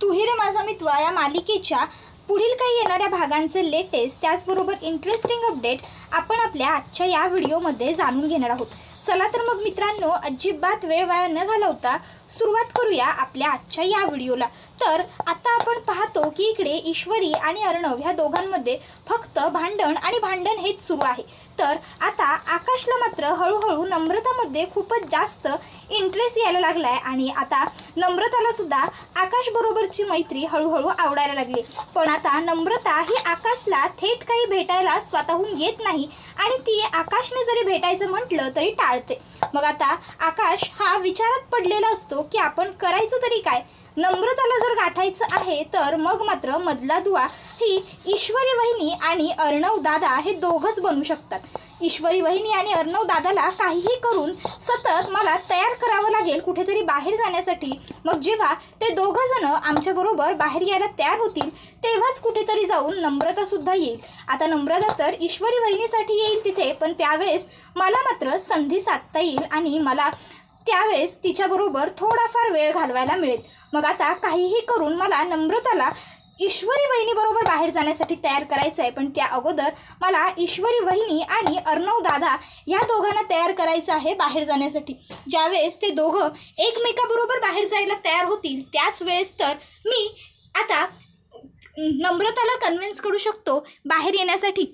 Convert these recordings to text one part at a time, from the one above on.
तू ही रे माझा मित्र या मालिकेच्या पुढील काही येणाऱ्या भागांचे लेटेस्ट त्याचबरोबर इंटरेस्टिंग अपडेट आपण आपल्या आजच्या या व्हिडिओमध्ये जाणून घेणार आहोत। चला तर मग मित्रांनो, अजिबात वेळ वाया न घालवता सुरुवात करूया आपल्या आजच्या या व्हिडिओला। तर आता आपण पाहतो की इकडे ईश्वरी आणि अर्णव ह्या दोघांमध्ये फक्त भांडण हेच सुरू आहे। तर आता आकाशला मात्र हळूहळू नम्रतामध्ये खूपच जास्त इंटरेस्ट यायला लागला आहे आणि आता नम्रताला सुद्धा आकाश बरोबरची मैत्री हळूहळू आवडायला लागली। पण आता नम्रता ही आकाशला थेट काही भेटायला स्वतःहून येत नाही आणि ती आकाशने जरी भेटायचं म्हटलं तरी टाळते। मग आता आकाश हा विचारात पडलेला असतो की आपण करायचं तरी काय। नम्रताला जर गाठायचं आहे तर मग मात्र मधला दुवा ही ईश्वरी वहिनी आणि अर्णव दादा हे दोघंच बनू शकतात। ईश्वरी वहिनी आणि अर्णव दादाला काहीही करून सतत मला तयार करावं लागेल कुठेतरी बाहेर जाण्यासाठी। मग जेव्हा ते दोघं जण आमच्याबरोबर बाहेर यायला तयार होतील तेव्हाच कुठेतरी जाऊन नम्रता सुद्धा येईल। आता नम्रता तर ईश्वरी वहिनीसाठी येईल तिथे, पण त्यावेळेस मला मात्र संधी साधता येईल आणि मला त्यावेळेस तिच्याबरोबर थोडाफार वेळ घालवायला मिळेल। मग आता काहीही करून मला नम्रताला ईश्वरी वहिनीबरोबर बाहेर जाण्यासाठी तयार करायचं आहे, पण त्या अगोदर मला ईश्वरी वहिनी आणि अर्णव दादा या दोघांना तयार करायचं आहे बाहेर जाण्यासाठी। ज्यावेळेस ते दोघं एकमेकाबरोबर बाहेर जायला तयार होतील त्याच वेळेस तर मी आता नम्रताला कन्व्हिन्स करू शकतो बाहेर येण्यासाठी।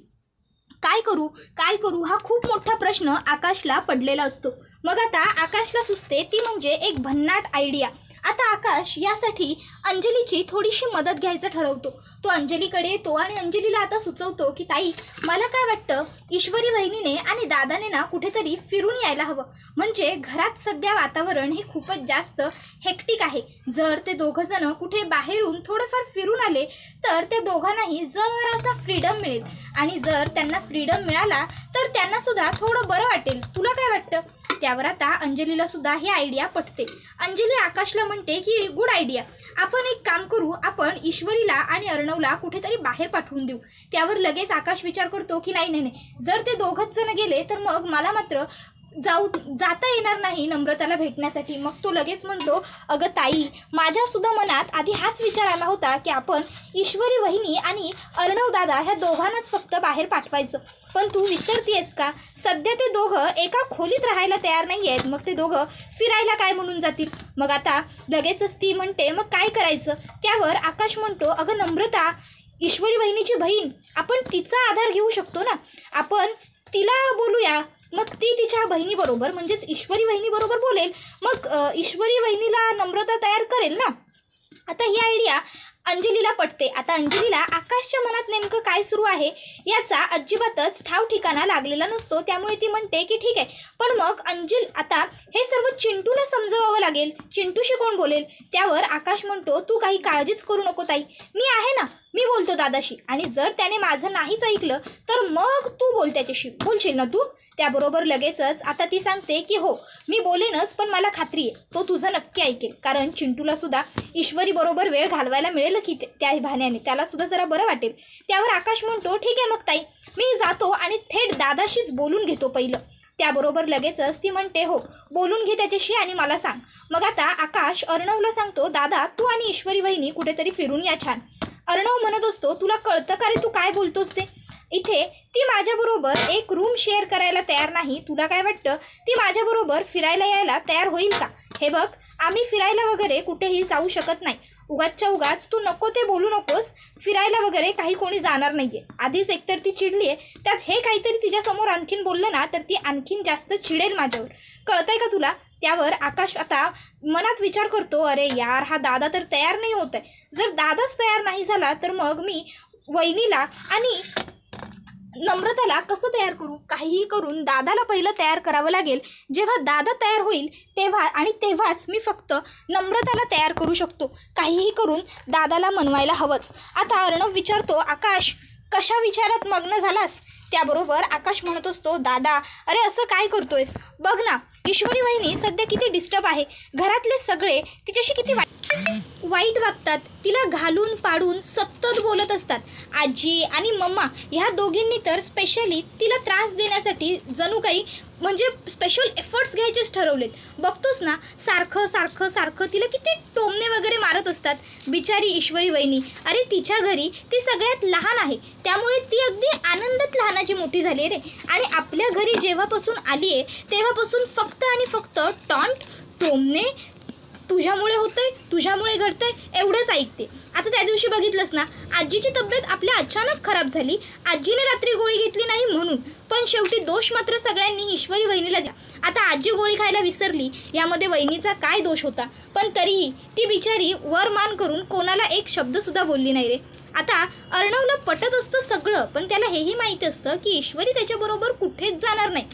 काय करू हा खूप मोठा प्रश्न आकाशला पडलेला असतो। मग आता आकाशला सुचते ती म्हणजे एक भन्नाट आयडिया। आता आकाश यासाठी अंजलीची थोडीशी मदत घ्यायचं ठरवतो। तो अंजलीकडे येतो आणि अंजलीला आता सुचवतो की ताई, मला काय वाटतं ईश्वरी वहिनीने आणि दादाने ना कुठेतरी फिरून यायला हवं। म्हणजे घरात सध्या वातावरण हे खूपच जास्त हेक्टिक आहे। जर ते दोघं जण कुठे बाहेरून थोडंफार फिरून आले तर त्या दोघांनाही जरासा फ्रीडम मिळेल आणि जर त्यांना फ्रीडम मिळाला तर त्यांना सुद्धा थोडं बरं वाटेल। तुला काय वाटतं? त्यावर आता अंजलीला सुद्धा ही आयडिया पटते। अंजली आकाशला म्हणते की गुड आयडिया, आपण एक काम करू, आपण ईश्वरीला आणि अर्णवला कुठेतरी बाहेर पाठवून देऊ। त्यावर लगेच आकाश विचार करतो की नाही, जर ते दोघंच जण गेले तर मग मला मात्र जाता येणार नाही नम्रताला भेटण्यासाठी। मग तो लगेच म्हणतो, अगं ताई, माझ्या सुद्धा मनात आधी हाच विचार आला होता की आपण ईश्वरी वहिनी आणि अर्णव दादा ह्या दोघांनाच फक्त बाहेर पाठवायचं, पण तू विसरतेस का सध्या ते दोघं एका खोलीत राहायला तयार नाही आहेत। मग ते दोघं फिरायला काय म्हणून जातील? मग आता लगेचच ती म्हणते मग काय करायचं? त्यावर आकाश म्हणतो, अगं नम्रता ईश्वरी वहिनीची बहीण, आपण तिचा आधार घेऊ शकतो ना, आपण तिला बोलूया। मग ती तिच्या बहिणीबरोबर म्हणजेच ईश्वरी वहिनीबरोबर बोलेल, मग ईश्वरी वहिनीला नम्रता तयार करेल ना। आता ही आयडिया अंजलीला पटते। आता अंजलीला आकाशच्या मनात नेमकं काय सुरू आहे याचा अजिबातच ठाव ठिकाणा लागलेला नसतो, त्यामुळे ती म्हणते की ठीक आहे, पण मग आता हे सर्व चिंटूला समजवावं लागेल, चिंटूशी कोण बोलेल? त्यावर आकाश म्हणतो, तू काही काळजीच करू नको ताई, मी आहे ना, मी बोलतो दादाशी, आणि जर त्याने माझं नाहीच ऐकलं तर मग तू बोल, त्याच्याशी बोलशील ना तू? त्याबरोबर लगेचच आता ती सांगते की हो मी बोलेनच, पण मला खात्री आहे तो तुझं नक्की ऐकेल, कारण चिंटूला सुद्धा ईश्वरी बरोबर वेळ घालवायला मिळेल की त्या भाण्याने त्याला सुद्धा जरा बरं वाटेल। त्यावर आकाश म्हणतो, ठीक आहे मग ताई, मी जातो आणि थेट दादाशीच बोलून घेतो पहिलं। त्याबरोबर लगेचच ती म्हणते, हो बोलून घे त्याच्याशी आणि मला सांग। मग आता आकाश अर्णवला सांगतो, दादा तू आणि ईश्वरी वहिनी कुठेतरी फिरून या छान। अर्णव म्हणत असतो, तुला कळतं का रे तू काय बोलतोस ते? इथे ती माझ्याबरोबर एक रूम शेअर करायला तयार नाही, तुला काय वाटतं ती माझ्याबरोबर फिरायला यायला तयार होईल का? हे बघ, आम्ही फिरायला वगैरे कुठेही जाऊ शकत नाही, उगाचच्या उगाच तू नको ते बोलू नकोस, फिरायला वगैरे काही कोणी जाणार नाही आहे। आधीच एकतर ती चिडली आहे, त्यात हे काहीतरी तिच्यासमोर आणखीन बोललं ना तर ती आणखीन जास्त चिडेल माझ्यावर, कळतंय का तुला? त्यावर आकाश आता मनात विचार करतो, अरे यार हा दादा तर तयार नाही होत आहे, जर दादाच तयार नाही झाला तर मग मी वहिनीला आणि नम्रताला कसं तयार करू? काहीही करून दादाला पहिलं तयार करावं लागेल। जेव्हा दादा तयार होईल तेव्हाच मी फक्त नम्रताला तयार करू शकतो। काहीही करून दादाला मनवायला हवंच। आता अर्णव विचारतो, आकाश कशा विचारात मग्न झालास? त्याबरोबर आकाश म्हणत असतो, दादा अरे असं काय करतोयस? बघ ना ईश्वरी वहिनी सध्या किती डिस्टर्ब आहे, घरातले सगळे तिच्याशी किती वाईट वागतात, तिला घालून पाडून सतत बोलत असतात। आजी आणि मम्मा ह्या दोघींनी तर स्पेशली तिला त्रास देण्यासाठी जणू काही म्हणजे स्पेशल एफर्ट्स घ्यायचेच ठरवलेत। बघतोस ना सारखं तिला किती टोमणे वगैरे मारत असतात। असतात. बिचारी ईश्वरी वहिनी, अरे तिच्या घरी ती सगळ्यात लहान आहे, त्यामुळे ती अगदी आनंदात लहानाची मोठी झाली रे. आणि आपल्या घरी जेव्हापासून आली आहे तेव्हापासून फक्त आणि फक्त टॉन्ट टोमणे, तुझ्यामुळे होतंय, तुझ्यामुळे घडतंय, एवढंच ऐकते. आता त्या दिवशी बघितलंस ना, आजीची तब्येत आपल्या अचानक खराब झाली. आजीने रात्री गोळी घेतली नाही म्हणून, पण शेवटी दोष मात्र सगळ्यांनी ईश्वरी वहिनीला द्या. आता आजी गोळी खायला विसरली, यामध्ये वहिनीचा काय दोष होता? पण तरीही ती बिचारी वर मान करून कोणाला एक शब्दसुद्धा बोलली नाही रे. आता अर्णवला पटत असतं सगळं, पण त्याला हेही माहिती असतं की ईश्वरी त्याच्याबरोबर कुठेच जाणार नाही.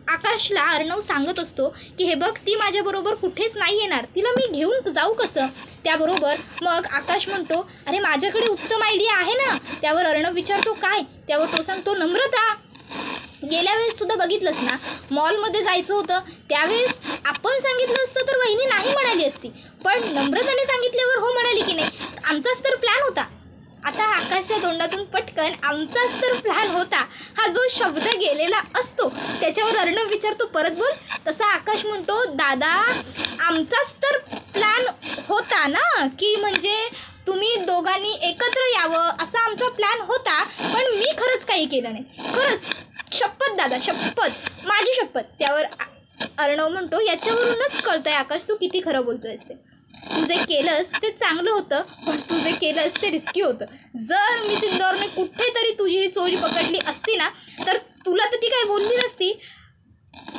आकाशला अर्णव सांगत असतो की हे बघ, ती माझ्याबरोबर कुठेच नाही येणार, तिला मी घेऊन जाऊ कसं? त्याबरोबर मग आकाश म्हणतो, अरे माझ्याकडे उत्तम आयडिया आहे ना. त्यावर अर्णव विचारतो काय? त्यावर तो सांगतो, नम्रता. गेल्या वेळेस सुद्धा बघितलंस ना, मॉलमध्ये जायचं होतं, त्यावेळेस आपण सांगितलं असतं तर वहिनी नाही म्हणाली असती, पण नम्रताने सांगितल्यावर हो म्हणाली की नाही. आमचाच तर प्लॅन होता. आता आकाशच्या तोंडातून पटकन आमचाच तर प्लॅन होता हा जो शब्द गेलेला असतो त्याच्यावर अर्णव विचारतो, परत बोल. तसा आकाश म्हणतो, दादा आमचाच तर प्लॅन होता ना, की म्हणजे तुम्ही दोघांनी एकत्र यावं असा आमचा प्लॅन होता, पण मी खरंच काही केलं नाही. खरंच शपथ दादा, शपथ, माझी शपथ. त्यावर अर्णव म्हणतो, याच्यावरूनच कळतंय आकाश तू किती खरं बोलतोयस ते. तू जे केलंस ते चांगलं होतं, पण तू जे केलंस ते रिस्की होतं. जर मिस इंदौरने कुठेतरी तुझी ही चोरी पकडली असती ना, तर तुला तर ती काही बोलली नसती,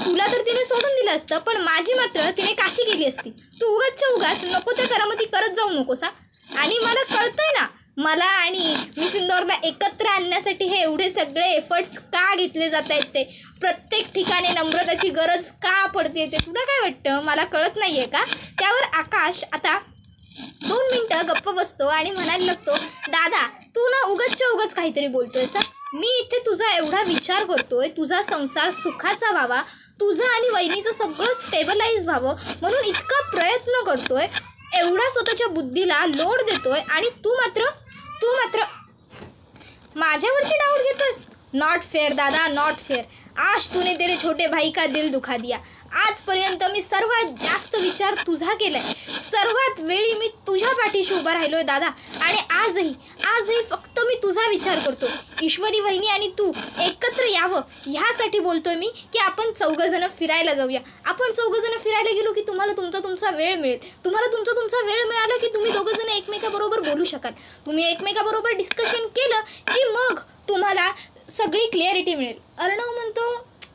तुला तर तिने सोडून दिलं असतं, पण माझी मात्र तिने काशी केली असती. तू उगाच नको त्या करामती करत जाऊ नकोस हा. आणि मला कळतंय ना, मला आणि मिस इंदौरला एकत्र आणण्यासाठी हे एवढे सगळे एफर्ट्स का घेतले जात आहेत, ते प्रत्येक ठिकाणी नम्रताची गरज का पडते ते तुला काय वाटतं? मला कळत नाही आहे का? त्यावर आकाश आता 2 मिनटं गप्प बसतो आणि म्हणायला लागतो, दादा तू ना उगाच काहीतरी बोलतोय सा. मी इथे तुझा एवढा विचार करतोय, तुझा संसार सुखाचा व्हावा, तुझं आणि वहिनीचं सगळं स्टेबलाइज व्हावं म्हणून इतका प्रयत्न करतोय, एवढा स्वतःच्या बुद्धीला लोड देतोय, आणि तू मात्र माझ्यावरती डाऊट घेतोयस. नॉट फेअर दादा, नॉट फेअर. आज तूने तेरे छोटे भाई का दिल दुखा दिया. आजपर्यंत मी सर्वात जास्त विचार तुझा केलाय, सर्वात वेळी मी तुझ्या पाठीशी उभा राहिलोय दादा, आणि आजही फक्त मी तुझा विचार करतो. ईश्वरी वहिनी आणि तू एकत्र यावं ह्यासाठी बोलतोय मी, की आपण 4 जण फिरायला जाऊया. आपण 4 जण फिरायला गेलो की तुम्हाला तुमचा वेळ मिळेल. तुम्हाला तुमचा वेळ मिळाला की तुम्ही 2 जण एकमेकाबरोबर बोलू शकाल. तुम्ही एकमेकाबरोबर डिस्कशन केलं की मग तुम्हाला सगळी क्लिअरिटी मिळेल. अर्णव म्हणतो,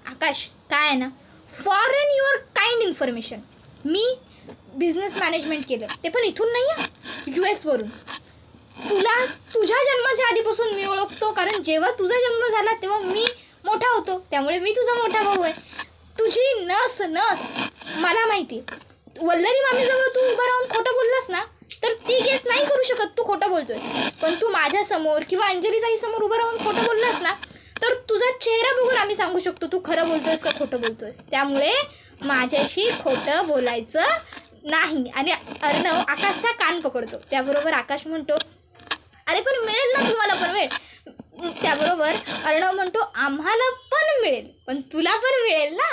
आकाश काय आहे ना, for your kind information, me business management केलं, ते पण इथून नाही आहे, US वरून. तुला तुझ्या जन्माच्या आधीपासून मी ओळखतो, कारण जेव्हा तुझा जन्म झाला तेव्हा मी मोठा होतो, त्यामुळे मी तुझा मोठा भाऊ आहे. तुझी नस मला माहिती. वल्लरी मामीजवळ तू उभं राहून खोटं बोललास ना, तर ती गेस नाही करू शकत तू खोटं बोलतोयस. पण तू माझ्यासमोर किंवा अंजलीताईसमोर उभं राहून खोटं बोललास ना, तर तुझा चेहरा बघून आम्ही सांगू शकतो तू खरं बोलतोयस का खोटं बोलतोयस. त्यामुळे माझ्याशी खोटं बोलायचं नाही. आणि अर्णव आकाशचा कान पकडतो. त्याबरोबर आकाश म्हणतो, अरे पण मिळेल ना तुम्हाला पण वेळ. त्याबरोबर अर्णव म्हणतो, आम्हाला पण मिळेल, पण तुला पण मिळेल ना.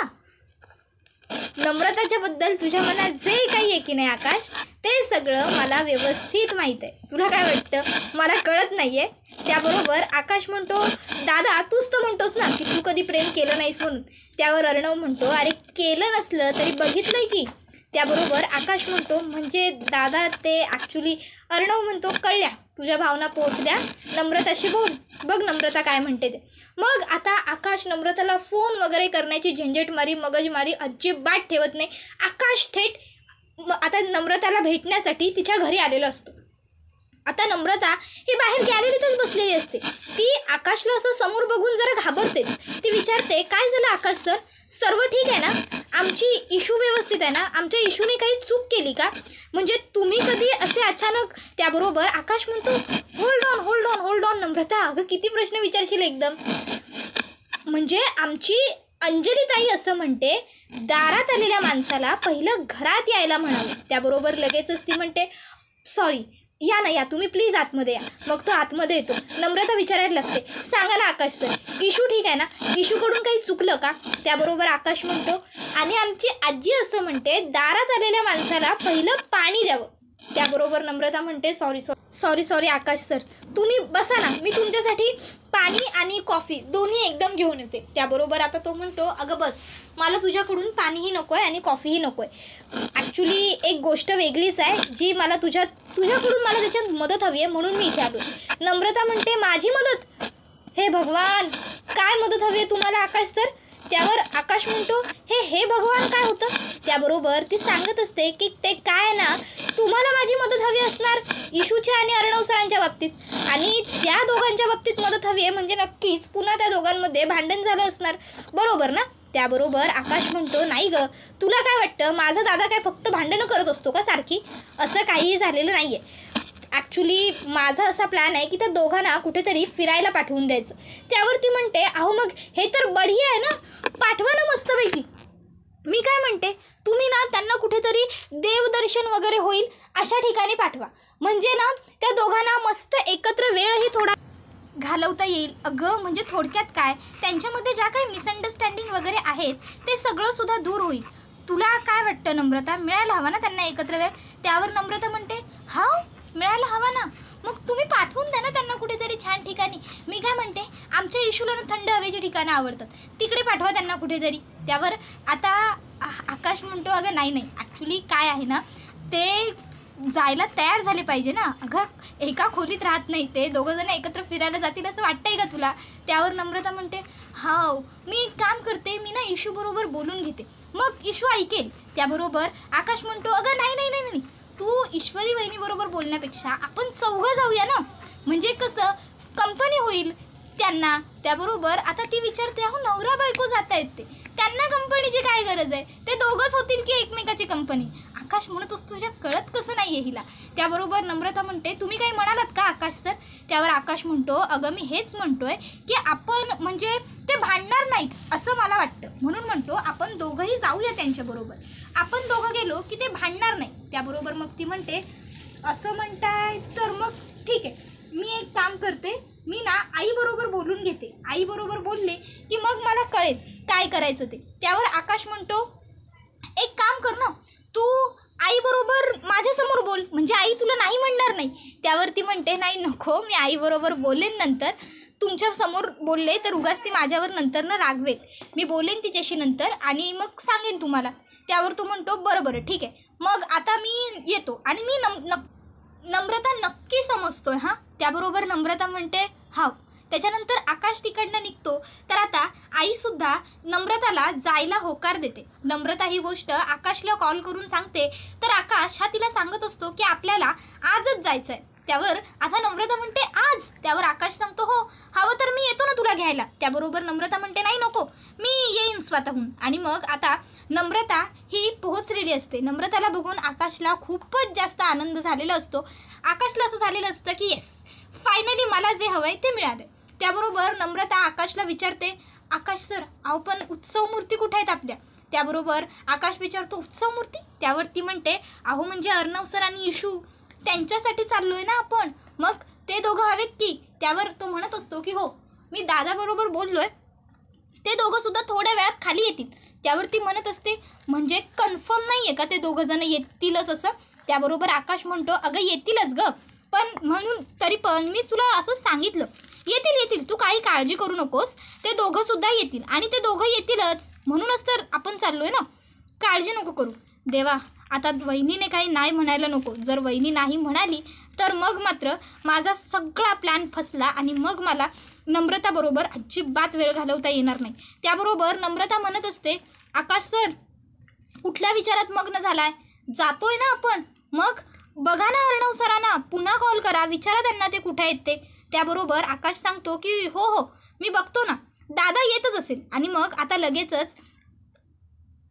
नम्रताच्या बद्दल तुझ्या मनात जे काही आहे की नाही आकाश, ते सगळं मला व्यवस्थित माहीत आहे. तुला काय वाटतं मला कळत नाही आहे? त्याबरोबर आकाश म्हणतो, दादा तूच तर म्हणतोस ना की तू कधी प्रेम केलं नाहीस म्हणून. त्यावर अर्णव म्हणतो, अरे केलं नसलं तरी बघितलंय की. त्याबरोबर आकाश म्हणतो, म्हणजे दादा ते ॲक्च्युली. अर्णव म्हणतो, कळल्या, तुझ्या भावना पोहोचल्या, नम्रताशी बोल, बघ नम्रता काय म्हणते ते. मग आता आकाश नम्रताला फोन वगैरे करण्याची झंझटमारी मगजमारी अजिबात ठेवत नाही. आकाश थेट आता नम्रताला भेटण्यासाठी तिच्या घरी आलेलो असतो. आता नम्रता ही बाहेर गॅलरीतच बसलेली असते. ती आकाशला असं समोर बघून जरा घाबरतेच. ती विचारते, काय झालं आकाश सर, सर्व ठीक आहे ना, आमची इशू व्यवस्थित आहे ना, आमच्या इशूने काही चूक केली का, म्हणजे तुम्ही कधी असे अचानक. त्याबरोबर आकाश म्हणतो, होल्ड ऑन नम्रता, अगं किती प्रश्न विचारशील एकदम. म्हणजे आमची अंजलीताई असं म्हणते, दारात आलेल्या माणसाला पहिलं घरात यायला म्हणावं. त्याबरोबर लगेचच ती म्हणते, सॉरी, या तुम्ही प्लीज आतमध्ये या. मग तो आतमध्ये येतो. नम्रता विचारायला लागते, सांगा ना आकाश सर, इशू ठीक आहे ना, इशूकडून काही चुकलं का. त्याबरोबर आकाश म्हणतो, आणि आमची आजी असं म्हणते, दारात आलेल्या माणसाला पहिलं पाणी द्यावं. त्याबरोबर नम्रता म्हणते सॉरी आकाश सर, तुम्ही बसा ना, मी तुमच्यासाठी पाणी आणि कॉफी दोन्ही एकदम घेऊन येते. त्याबरोबर आता तो म्हणतो अगं बस, मला तुझ्याकडून पाणीही नको आहे आणि कॉफीही नको आहे. ॲक्च्युली एक गोष्ट वेगळीच आहे जी मला तुझ्याकडून मला त्याच्यात मदत हवी आहे, म्हणून मी इथे आलो. नम्रता म्हणते माझी मदत? हे भगवान, काय मदत हवी आहे तुम्हाला आकाश सर? त्यावर आकाश म्हणतो हे भगवान काय होतं? त्याबरोबर ती सांगत असते की ते काय ना, तुम्हाला माझी मदत हवी असणार इशूच्या आणि अर्णव सरांच्या बाबतीत, आणि त्या दोघांच्या बाबतीत मदत हवी आहे म्हणजे नक्कीच पुन्हा त्या दोघांमध्ये भांडण झालं असणार, बरोबर ना? त्याबरोबर आकाश म्हणतो नाही गं, तुला काय वाटतं माझा दादा काय फक्त भांडणं करत असतो का सारखी? असं काहीही झालेलं नाही आहे. ॲक्च्युली माझा असा प्लॅन आहे की त्या दोघांना कुठेतरी फिरायला पाठवून द्यायचं. त्यावरती म्हणते अहो मग हे तर बढिया आहे ना, पाठवा ना मस्तपैकी. मी काय म्हणते, तुम्ही ना त्यांना कुठेतरी देवदर्शन वगैरे होईल अशा ठिकाणी पाठवा, म्हणजे ना त्या दोघांना मस्त एकत्र वेळही थोडा घालवता येईल. अगं म्हणजे थोडक्यात काय, त्यांच्यामध्ये ज्या काही मिसअंडरस्टँडिंग वगैरे आहेत ते सगळं सुद्धा दूर होईल. तुला काय वाटतं नम्रता, मिळायला हवा ना त्यांना एकत्र वेळ? त्यावर नम्रता म्हणते हा मिळायला हवा ना, मग तुम्ही पाठवून द्या ना त्यांना कुठेतरी छान ठिकाणी. मी काय म्हणते, आमच्या इशूला ना थंड हवेची ठिकाणं आवडतात, तिकडे पाठवा त्यांना कुठेतरी. त्यावर आता आकाश म्हणतो अगं नाही, ॲक्च्युली काय आहे ना, ते जायला तयार झाले पाहिजे ना. अगं एका खोलीत राहत नाही, ते दोघंजण एकत्र फिरायला जातील असं वाटतंय का तुला? त्यावर नम्रता म्हणते हाव, मी एक काम करते, मी ना इशू बरोबर बोलून घेते, मग इशू ऐकेल. त्याबरोबर आकाश म्हणतो अगं नाही, तू ईश्वरी वहिनीबरोबर बोलण्यापेक्षा आपण चौघं जाऊया ना, म्हणजे कसं कंपनी होईल त्यांना. त्याबरोबर आता ती विचारते अहो नवरा बायको जात आहेत, ते त्यांना कंपनीची काय गरज आहे, ते दोघंच होतील की एकमेकाची कंपनी. आकाश म्हणत असतो तुझ्या कळत कसं नाही आहे हिला. त्याबरोबर नम्रता म्हणते तुम्ही काही म्हणालात का आकाश सर? त्यावर आकाश म्हणतो अगं मी हेच म्हणतोय की आपण म्हणजे ते भांडणार नाहीत असं मला वाटतं, म्हणून म्हणतो आपण दोघंही जाऊया त्यांच्याबरोबर. आपण दोघं गेलो की ते भांडणार नाही. त्याबरोबर मग ती म्हणते असं म्हणताय तर मग ठीक आहे, मी एक काम करते, मी ना आईबरोबर बोलून घेते, आईबरोबर बोलले की मग मला कळेल काय करायचं ते. त्यावर आकाश म्हणतो एक काम कर ना, तू आईबरोबर माझ्यासमोर बोल, म्हणजे आई तुला नाही म्हणणार नाही. त्यावर ती म्हणते नाही नको, मी आईबरोबर बोलेन नंतर, तुमच्या समोर बोलले तर उगाच ती माझ्यावर नंतर ना रागवेल, मी बोलेन तिच्याशी नंतर आणि मग सांगेन तुम्हाला. त्यावर तो म्हणतो बरं ठीक आहे, मग आता मी येतो आणि मी नम्रता नक्की समजतोय हां. त्याबरोबर नम्रता म्हणते हाव. त्याच्यानंतर आकाश तिकडनं निघतो, तर आता आईसुद्धा नम्रताला जायला होकार देते. नम्रता ही गोष्ट आकाशला कॉल करून सांगते, तर आकाश हा तिला सांगत असतो की आपल्याला आजच जायचं आहे. त्यावर आता नम्रता म्हणते आज? त्यावर आकाश सांगतो हो, हवं तर मी येतो ना तुला घ्यायला. त्याबरोबर नम्रता म्हणते नाही नको, मी येईन स्वतःहून. आणि मग आता नम्रता ही पोहोचलेली असते. नम्रताला बघून आकाशला खूपच जास्त आनंद झालेला असतो. आकाशला असं झालेलं असतं की येस, फायनली मला जे हवं आहे ते मिळालं. त्याबरोबर नम्रता आकाशला विचारते आकाश सर अहो पण उत्सव मूर्ती कुठे आहेत आपल्या? त्याबरोबर आकाश विचारतो उत्सव मूर्ती? त्यावर ती म्हणते अहो म्हणजे अर्णव सर आणि इशू त्यांच्यासाठी चाललोय ना आपण, मग ते दोघं हवेत की? त्यावर तो म्हणत असतो की हो मी दादाबरोबर बोललोय, ते दोघं सुद्धा थोड्या वेळात खाली येतील. त्यावर ती म्हणत असते म्हणजे कन्फर्म नाही आहे का ते दोघं जण येतीलच असं? त्याबरोबर आकाश म्हणतो अगं येतीलच गं, पण म्हणून तरी पण मी तुला असं सांगितलं येतील, तू काही काळजी करू नकोस, ते दोघं सुद्धा येतील आणि ते दोघं येतीलच, म्हणूनच तर आपण चाललोय ना, काळजी नको करू. देवा आता वहिनीने काही नाही म्हणायला नको, जर वहिनी नाही म्हणाली तर मग मात्र माझा सगळा प्लॅन फसला आणि मग मला नम्रताबरोबर अजिबात वेळ घालवता येणार नाही. त्याबरोबर नम्रता म्हणत असते आकाश सर कुठल्या विचारात मग्न झालाय, जातोय ना आपण, मग बघा ना अर्णव सरांना पुन्हा कॉल करा, विचारा त्यांना ते कुठे आहेत ते. त्याबरोबर आकाश सांगतो की हो मी बघतो ना, दादा येतच असेल. आणि मग आता लगेचच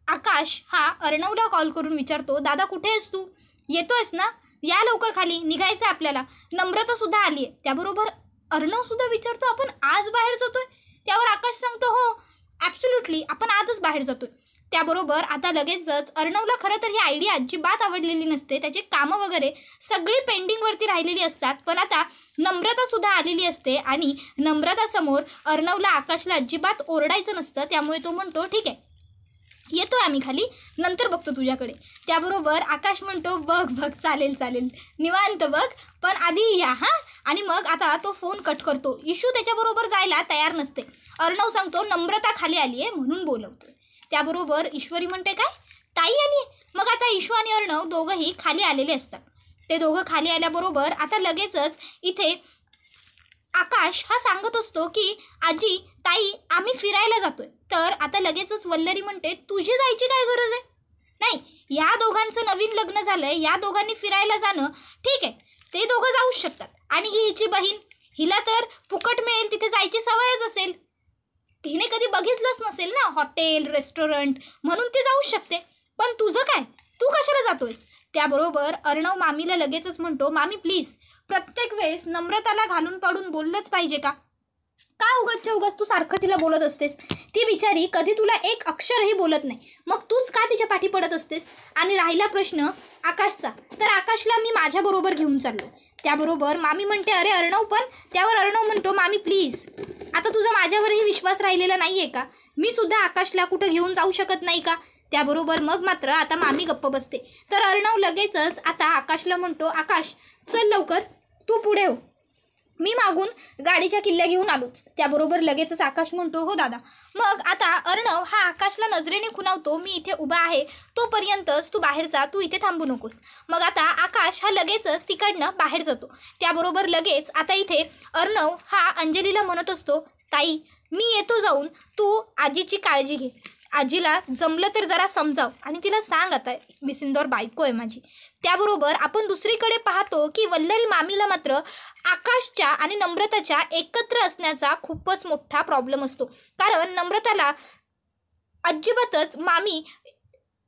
आकाश हा अर्णवला कॉल करून विचारतो दादा कुठे आहेस तू, येतोयस ना, या लवकर खाली निघायचं आहे आपल्याला. नम्रतासुद्धा आली आहे. त्याबरोबर अर्णवसुद्धा विचारतो आपण आज बाहेर जातोय? त्यावर आकाश सांगतो हो ॲब्सोल्युटली आपण आजच बाहेर जातोय. त्याबरोबर आता लगेचच अर्णवला खरं तर ही आयडिया अजिबात आवडलेली नसते, त्याचे कामं वगैरे सगळी पेंडिंगवरती राहिलेली असतात. पण आता नम्रतासुद्धा आलेली असते आणि नम्रतासमोर अर्णवला आकाशला अजिबात ओरडायचं नसतं. त्यामुळे तो म्हणतो ठीक आहे येतोय आम्ही खाली, नंतर बघतो तुझ्याकडे. त्याबरोबर आकाश म्हणतो बघ बघ चालेल चालेल निवांत बघ, पण आधी या हां. आणि मग आता तो फोन कट करतो. इशू त्याच्याबरोबर जायला तयार नसते. अर्णव सांगतो नम्रता खाली आली आहे म्हणून बोलवतो. त्याबरोबर ईश्वरी म्हणते काय ताई आली आहे. मग आता इशू आणि अर्णव दोघंही खाली आलेले असतात. ते दोघं खाली आल्याबरोबर आता लगेचच इथे आकाश हा सांगत असतो की आजी ताई आम्ही फिरायला जातोय. तर आता लगेचच वल्लरी म्हणते तुझी जायची काय गरज आहे. नाही, या दोघांचं नवीन लग्न झालंय, या दोघांनी फिरायला जाणं ठीक आहे, ते दोघं जाऊच शकतात. आणि ही हिची बहीण, हिला तर फुकट मिळेल तिथे जायची सवयच असेल, हिने कधी बघितलंच नसेल ना हॉटेल रेस्टॉरंट, म्हणून ती जाऊ शकते. पण तुझं काय, तू कशाला जातोयस. त्याबरोबर अर्णव मामीला लगेचच म्हणतो मामी प्लीज प्रत्येक वेळेस नम्रताला घालून पाडून बोललंच पाहिजे का उगाचच्या उगाच तू सारखं तिला बोलत असतेस. ती बिचारी कधी तुला एक अक्षरही बोलत नाही, मग तूच का तिच्या पाठी पडत असतेस. आणि राहिला प्रश्न आकाशचा, तर आकाशला मी माझ्याबरोबर घेऊन चाललो. त्याबरोबर मामी म्हणते अरे अर्णव पण. त्यावर अर्णव म्हणतो मामी प्लीज आता तुझा माझ्यावरही विश्वास राहिलेला नाही आहे का, मी सुद्धा आकाशला कुठं घेऊन जाऊ शकत नाही का. त्याबरोबर मग मात्र आता मामी गप्प बसते. तर अर्णव लगेचच आता आकाशला म्हणतो आकाश चल लवकर तू पुढे हो, मी मागून गाडीच्या किल्ल्या घेऊन आलोच. त्याबरोबर लगेचच आकाश म्हणतो हो दादा. मग आता अर्णव हा आकाशला नजरेने खुणावतो मी इथे उभा आहे तोपर्यंतच तू बाहेर जा, तू इथे थांबू नकोस. मग आता आकाश हा लगेचच तिकडनं बाहेर जातो. त्याबरोबर लगेच आता इथे अर्णव हा अंजलीला म्हणत असतो ताई मी येतो जाऊन, तू आजीची काळजी घे, आजीला जमलं तर जरा समजाव आणि तिला सांग आता बिसिंदोर बायको आहे माझी. त्याबरोबर आपण दुसरीकडे पाहतो की वल्लरी मामीला मात्र आकाशच्या आणि नम्रताच्या एकत्र असण्याचा खूपच मोठा प्रॉब्लेम असतो. कारण नम्रताला अजिबातच मामी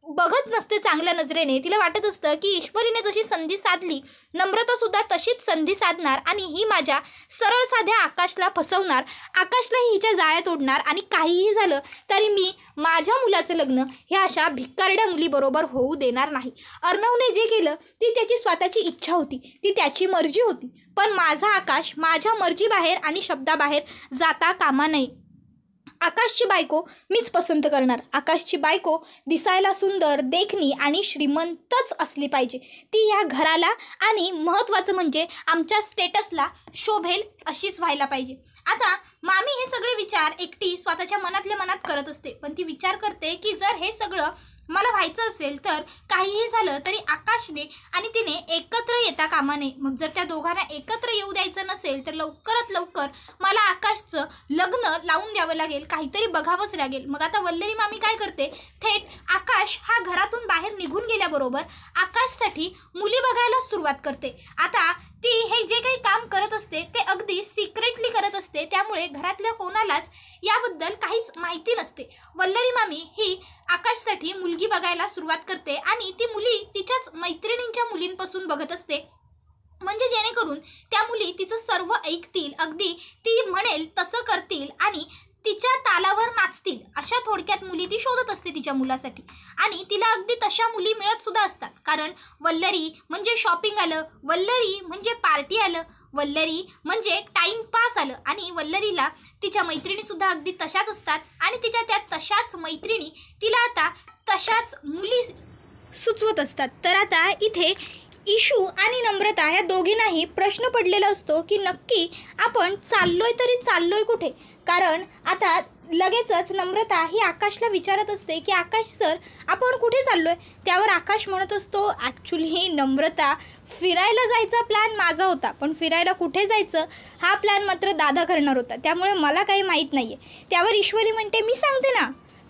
बघत नसते चांगल्या नजरेने. तिला वाटत असतं की ईश्वरीने जशी संधी साधली नम्रतासुद्धा तशीच संधी साधणार आणि ही माझ्या सरळ साध्या आकाशला फसवणार, आकाशलाही हिच्या जाळ्यात ओढणार आणि काहीही झालं तरी मी माझ्या मुलाचं लग्न ह्या अशा भिकारड्या मुलीबरोबर होऊ देणार नाही. अर्णवने जे केलं ती त्याची स्वतःची इच्छा होती, ती त्याची मर्जी होती, पण माझा आकाश माझ्या मर्जीबाहेर आणि शब्दाबाहेर जाता कामा नये. आकाशची बायको मीच पसंत करणार. आकाशची बायको दिसायला सुंदर, देखणी आणि श्रीमंतच असली पाहिजे. ती ह्या घराला आणि महत्त्वाचं म्हणजे आमच्या स्टेटसला शोभेल अशीच व्हायला पाहिजे. आता मामी हे सगळे विचार एकटी स्वतःच्या मनातल्या मनात करत असते, पण ती विचार करते की जर हे सगळं मला व्हायचं असेल तर काहीही झालं तरी आकाशने आणि तिने एकत्र येता कामा नये. मग जर त्या दोघांना एकत्र येऊ द्यायचं नसेल तर लवकरात लवकर मला आकाशचं लग्न लावून द्यावं लागेल, काहीतरी बघावंच लागेल. मग आता वल्लरी मामी काय करते, थेट आकाश हा घरातून बाहेर निघून गेल्याबरोबर आकाशसाठी मुली बघायला सुरुवात करते. आता ती हे जे काही काम करत असते ते अगदी सिक्रेटली करत असते, त्यामुळे घरातल्या कोणालाच याबद्दल काहीच माहिती नसते. वल्लरी मामी ही आकाशसाठी मुलगी बघायला सुरुवात करते आणि ती मुली तिच्याच मैत्रिणींच्या मुलींपासून बघत असते, म्हणजे जेणेकरून त्या मुली तिचं सर्व ऐकतील, अगदी ती म्हणेल तसं करतील आणि तिच्या तालावर नाचतील. अशा थोडक्यात मुली ती शोधत असते तिच्या मुलासाठी आणि तिला अगदी तशा मुली मिळत सुद्धा असतात. कारण वल्लरी म्हणजे शॉपिंग आलं, वल्लरी म्हणजे पार्टी आलं, वल्लरी म्हणजे टाईमपास आलं आणि वल्लरीला तिच्या मैत्रिणीसुद्धा अगदी तशाच असतात आणि तिच्या त्या तशाच मैत्रिणी तिला आता तशाच मुली सुचवत असतात. तर आता इथे इशू आणि नम्रता ह्या दोघींनाही प्रश्न पडलेला असतो की नक्की आपण चाललोय तरी चाललोय कुठे. कारण आता लगेचच नम्रता ही आकाशला विचारत असते की आकाश सर आपण कुठे चाललोय. त्यावर आकाश म्हणत असतो ॲक्च्युली नम्रता फिरायला जायचा प्लॅन माझा होता, पण फिरायला कुठे जायचं हा प्लॅन मात्र दादा करणार होता, त्यामुळे मला काही माहीत नाही आहे. त्यावर ईश्वरी म्हणते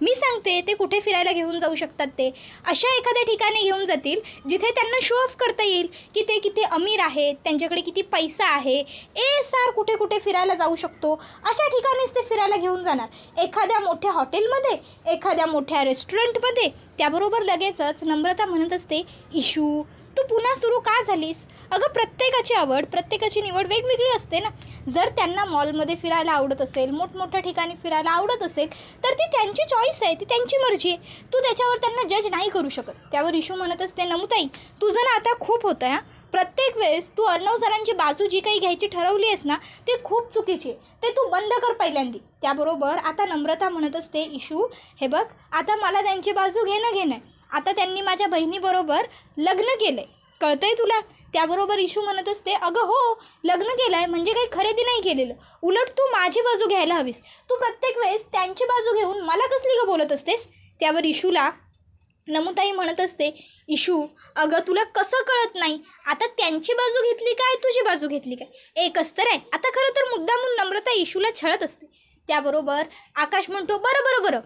मी सांगते ते कुठे फिरायला घेऊन जाऊ शकतात. ते अशा एखाद्या ठिकाणी घेऊन जातील जिथे त्यांना शो ऑफ करता येईल की ते किती अमीर आहेत, त्यांच्याकडे किती पैसा आहे, कुठे कुठे फिरायला जाऊ शकतो अशा ठिकाणीच ते फिरायला घेऊन जाणार, एखाद्या मोठ्या हॉटेलमध्ये, एखाद्या मोठ्या रेस्टॉरंटमध्ये. त्याबरोबर लगेचच नम्रता म्हणत असते इशू तू पुन्हा सुरू का झालीस. अगं प्रत्येकाची आवड, प्रत्येकाची निवड वेगवेगळी असते ना. जर त्यांना मॉलमध्ये फिरायला आवडत असेल, मोठमोठ्या ठिकाणी फिरायला आवडत असेल तर ती त्यांची चॉईस आहे, ती त्यांची मर्जी आहे, तू त्याच्यावर त्यांना जज नाही करू शकत. त्यावर इशू म्हणत असते नमुताई तुझं ना आता खूप होतं आहे, प्रत्येक वेळेस तू अर्णव सरांची बाजू जी काही घ्यायची ठरवली आहेस ना ते खूप चुकीची आहे, ते तू बंद कर पहिल्यांदी. त्याबरोबर आता नम्रता म्हणत असते, इशू हे बघ आता मला त्यांची बाजू घेणं आहे. आता त्यांनी माझ्या बहिणीबरोबर लग्न केलं आहे, कळतं आहे तुला. त्याबरोबर इशू म्हणत असते, अगं हो लग्न केलं आहे म्हणजे काही खरेदी नाही केलेलं, उलट तू माझी बाजू घ्यायला हवीस, तू प्रत्येक वेळेस त्यांची बाजू घेऊन मला कसली गं बोलत असतेस. त्यावर इशूला नमुताई म्हणत असते, इशू अगं तुला कसं कळत नाही, आता त्यांची बाजू घेतली काय तुझी बाजू घेतली काय, एकच तर आहे. आता खरं तर मुद्दामून नम्रता इशूला छळत असते. त्याबरोबर आकाश म्हणतो, बरं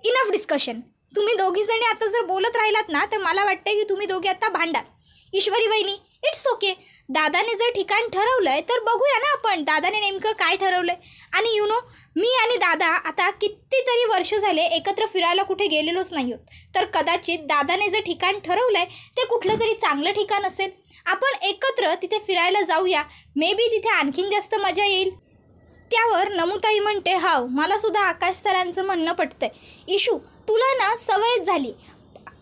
इनफ डिस्कशन, तुम्ही दोघीजणी आता जर बोलत राहिलात ना तर मला वाटतं की तुम्ही दोघे आता भांडाल. ईश्वरी वहिनी इट्स ओके, दादाने जर ठिकाण ठरवलं आहे तर बघूया ना आपण दादाने नेमकं काय ठरवलं आहे. आणि मी आणि दादा आता कितीतरी वर्ष झाले एकत्र फिरायला कुठे गेलेलोच नाही आहोत, तर कदाचित दादाने जर ठिकाण ठरवलं आहे ते कुठलं तरी चांगलं ठिकाण असेल, आपण एकत्र तिथे फिरायला जाऊया, मे बी तिथे आणखीन जास्त मजा येईल. त्यावर नमुताई म्हणते, हाव मलासुद्धा आकाश सरांचं म्हणणं पटतंय. इशू तुला ना सवयच झाली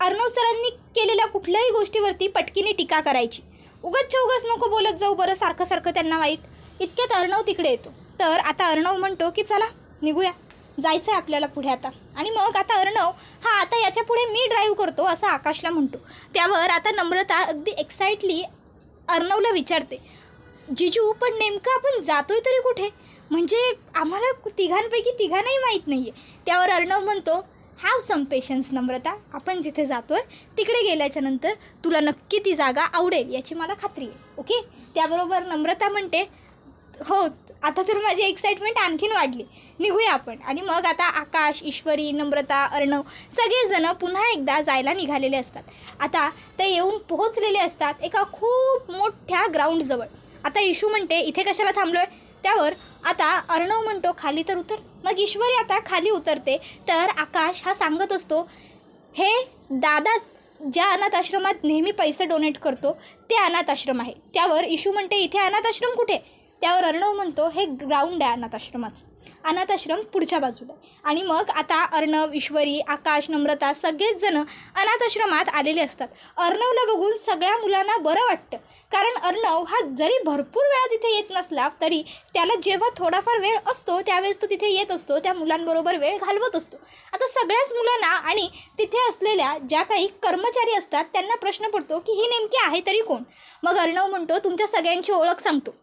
अर्णव सरांनी केलेल्या कुठल्याही गोष्टीवरती पटकीने टीका करायची, उगाच नको बोलत जाऊ बरं सारखं त्यांना वाईट. इतक्यात अर्णव तिकडे येतो. तर आता अर्णव म्हणतो की चला निघूया, जायचं आहे आपल्याला पुढे आता. आणि मग आता अर्णव आता याच्या पुढे मी ड्राईव्ह करतो असं आकाशला म्हणतो. त्यावर आता नम्रता अगदी एक्साइटली अर्णवला विचारते, जिजू पण नेमकं आपण जातोय तरी कुठे, म्हणजे आम्हाला तिघांनाही माहीत नाही आहे. त्यावर अर्णव म्हणतो, हॅव सम पेशन्स नम्रता, आपण जिथे जातो आहे तिकडे गेल्याच्यानंतर तुला नक्की ती जागा आवडेल याची मला खात्री आहे, ओके. त्याबरोबर नम्रता म्हणते, हो आता तर माझी एक्साइटमेंट आणखीन वाढली, निघूया आपण. आणि मग आता आकाश, ईश्वरी, नम्रता, अर्णव सगळेजणं पुन्हा एकदा जायला निघालेले असतात. आता ते येऊन पोहोचलेले असतात एका खूप मोठ्या ग्राउंडजवळ. आता इशू म्हणते, इथे कशाला थांबलो आहे. त्यावर आता अर्णव म्हणतो, खाली तर उतर. मग ईश्वरी आता खाली उतरते. तर आकाश सांगत असतो, हे दादा ज्या अनाथ आश्रमात नेहमी पैसे डोनेट करतो ते अनाथ आश्रम आहे. त्यावर इशू म्हणते, इथे अनाथ आश्रम कुठे. त्यावर अर्णव म्हणतो, हे ग्राउंड आहे अनाथ आश्रमाचं, अनाथ आश्रम पुढच्या बाजूला. आणि मग आता अर्णव, ईश्वरी, आकाश, नम्रता सगळेच जण अनाथ आश्रमात आलेले असतात. अर्णवला बघून सगळ्या मुलांना बरं वाटतं, कारण अर्णव जरी भरपूर वेळा तिथे येत नसला तरी त्याला जेव्हा थोडाफार वेळ असतो त्यावेळेस तो तिथे येत असतो, त्या मुलांबरोबर वेळ घालवत असतो. आता सगळ्याच मुलांना आणि तिथे असलेल्या ज्या काही कर्मचारी असतात त्यांना प्रश्न पडतो की ही नेमकी आहे तरी कोण. मग अर्णव म्हणतो, तुमच्या सगळ्यांची ओळख सांगतो,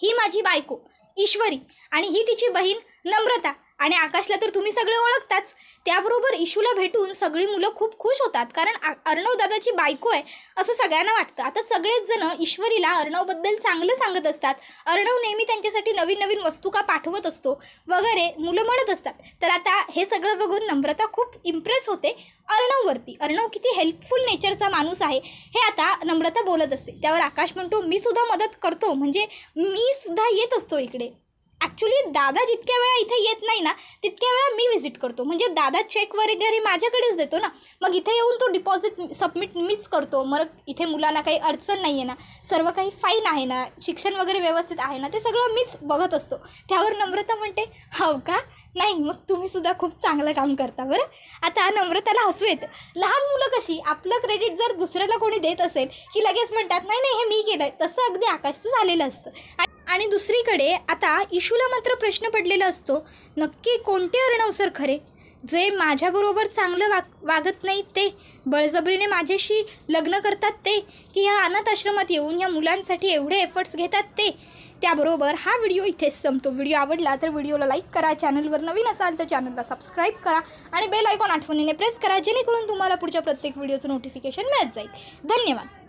ही माझी बायको ईश्वरी आणि ही तिची बहीण नम्रता. आणि आकाशला तर तुम्ही सगळे ओळखताच. त्याबरोबर इशूला भेटून सगळी मुलं खूप खुश होतात, कारण अर्णव दादाची बायको आहे असं सगळ्यांना वाटतं. आता सगळेच जण ईश्वरीला अर्णवबद्दल चांगलं सांगत असतात. अर्णव नेहमी त्यांच्यासाठी नवीन वस्तू का पाठवत असतो वगैरे मुलं म्हणत असतात. तर आता हे सगळं बघून नम्रता खूप इम्प्रेस होते अर्णववरती. अर्णव किती हेल्पफुल नेचरचा माणूस आहे हे आता नम्रता बोलत असते. त्यावर आकाश म्हणतो, मी सुद्धा मदत करतो, म्हणजे मी सुद्धा येत असतो इकडे. ॲक्च्युली दादा जितक्या वेळा इथे येत नाही ना तितक्या वेळा मी व्हिजिट करतो, म्हणजे दादा चेक वगैरे माझ्याकडेच देतो ना, मग इथे येऊन तो डिपॉझिट सबमिट मीच करतो. मग इथे मुलांना काही अडचण नाही आहे ना, सर्व काही फाईन आहे ना, शिक्षण वगैरे व्यवस्थित आहे ना, ते सगळं मीच बघत असतो. त्यावर नम्रता म्हणते, हो का, नाही मग तुम्ही सुद्धा खूप चांगलं काम करता बरं. आता नम्रताला हसू येतं. लहान मुलं कशी आपलं क्रेडिट जर दुसऱ्याला कोणी देत असेल की लगेच म्हणतात, नाही हे मी केलं, तसं अगदी आकाशचं झालेलं असतं. आणि दुसरीकडे आता इशूला मात्र प्रश्न पडलेला असतो, नक्की कोणते अर्णव सर खरे, जे माझ्याबरोबर चांगलं वागत नाही ते, बळजबरीने माझ्याशी लग्न करतात ते, की ह्या अनाथ आश्रमात येऊन ह्या मुलांसाठी एवढे एफर्ट्स घेतात ते. त्याबरोबर हा व्हिडिओ इथेच संपतो. व्हिडिओ आवडला तर व्हिडिओला लाईक करा, चॅनलवर नवीन असाल तर चॅनलला सबस्क्राईब करा आणि बेल आयकॉन आठवणीने प्रेस करा, जेणेकरून तुम्हाला पुढच्या प्रत्येक व्हिडिओचं नोटिफिकेशन मिळत जाईल. धन्यवाद.